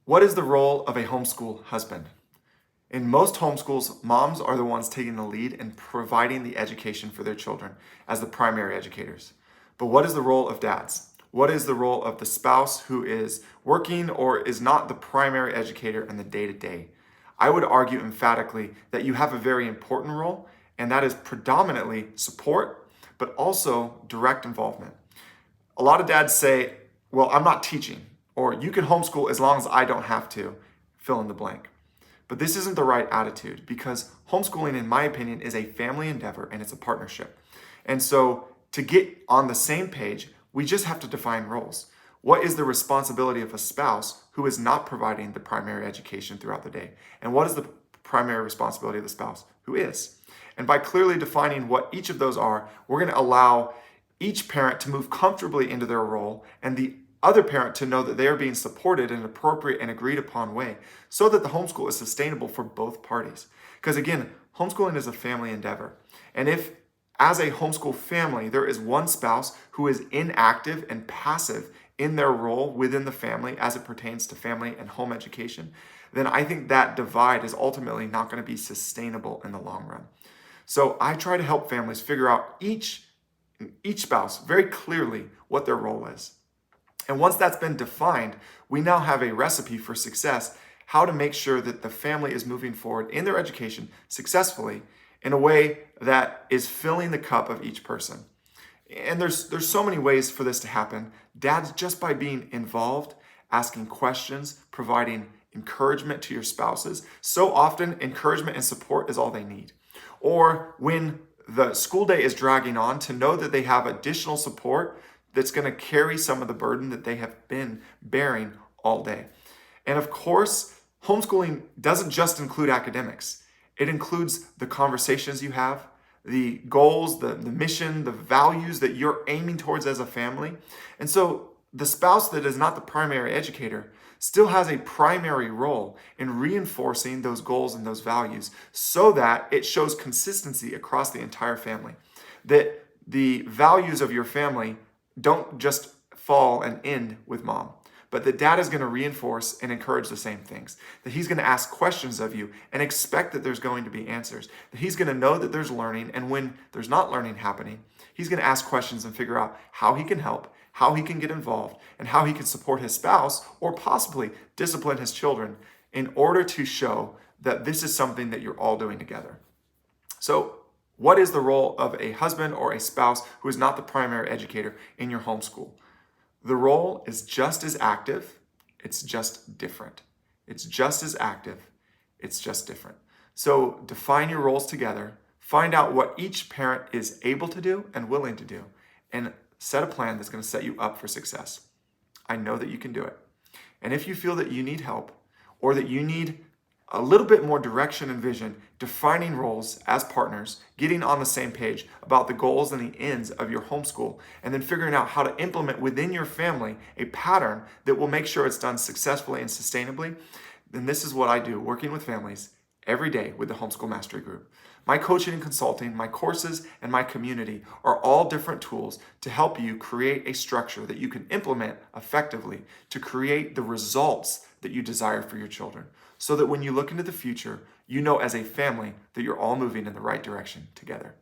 What is the role of a homeschool husband? In most homeschools, moms are the ones taking the lead in providing the education for their children as the primary educators. But what is the role of dads? What is the role of the spouse who is working or is not the primary educator in the day-to-day? I would argue emphatically that you have a very important role, and that is predominantly support, but also direct involvement. A lot of dads say, well, I'm not teaching, or you can homeschool as long as I don't have to, fill in the blank. But this isn't the right attitude because homeschooling, in my opinion, is a family endeavor and it's a partnership. And so to get on the same page, we just have to define roles. What is the responsibility of a spouse who is not providing the primary education throughout the day? And what is the primary responsibility of the spouse who is? And by clearly defining what each of those are, we're going to allow each parent to move comfortably into their role and the other parent to know that they are being supported in an appropriate and agreed upon way so that the homeschool is sustainable for both parties. Because again, homeschooling is a family endeavor. And if as a homeschool family, there is one spouse who is inactive and passive in their role within the family as it pertains to family and home education, then I think that divide is ultimately not going to be sustainable in the long run. So I try to help families figure out each spouse very clearly what their role is. And once that's been defined, we now have a recipe for success, how to make sure that the family is moving forward in their education successfully in a way that is filling the cup of each person. And there's so many ways for this to happen. Dads, just by being involved, asking questions, providing encouragement to your spouses. So often, encouragement and support is all they need. Or when the school day is dragging on, to know that they have additional support that's going to carry some of the burden that they have been bearing all day. And of course, homeschooling doesn't just include academics. It includes the conversations you have, the goals, the mission, the values that you're aiming towards as a family. And so the spouse that is not the primary educator still has a primary role in reinforcing those goals and those values so that it shows consistency across the entire family. That the values of your family don't just fall and end with mom, but that dad is going to reinforce and encourage the same things. That he's going to ask questions of you and expect that there's going to be answers. That he's going to know that there's learning, and when there's not learning happening, he's going to ask questions and figure out how he can help, how he can get involved, and how he can support his spouse or possibly discipline his children in order to show that this is something that you're all doing together. So, what is the role of a husband or a spouse who is not the primary educator in your homeschool? The role is just as active, it's just different. It's just as active, it's just different. So define your roles together, find out what each parent is able to do and willing to do, and set a plan that's going to set you up for success. I know that you can do it. And if you feel that you need help or that you need a little bit more direction and vision, defining roles as partners, getting on the same page about the goals and the ends of your homeschool, and then figuring out how to implement within your family a pattern that will make sure it's done successfully and sustainably, then this is what I do, working with families every day with the Homeschool Mastery Group. My coaching and consulting, my courses, and my community are all different tools to help you create a structure that you can implement effectively to create the results that you desire for your children, so that when you look into the future, you know as a family that you're all moving in the right direction together.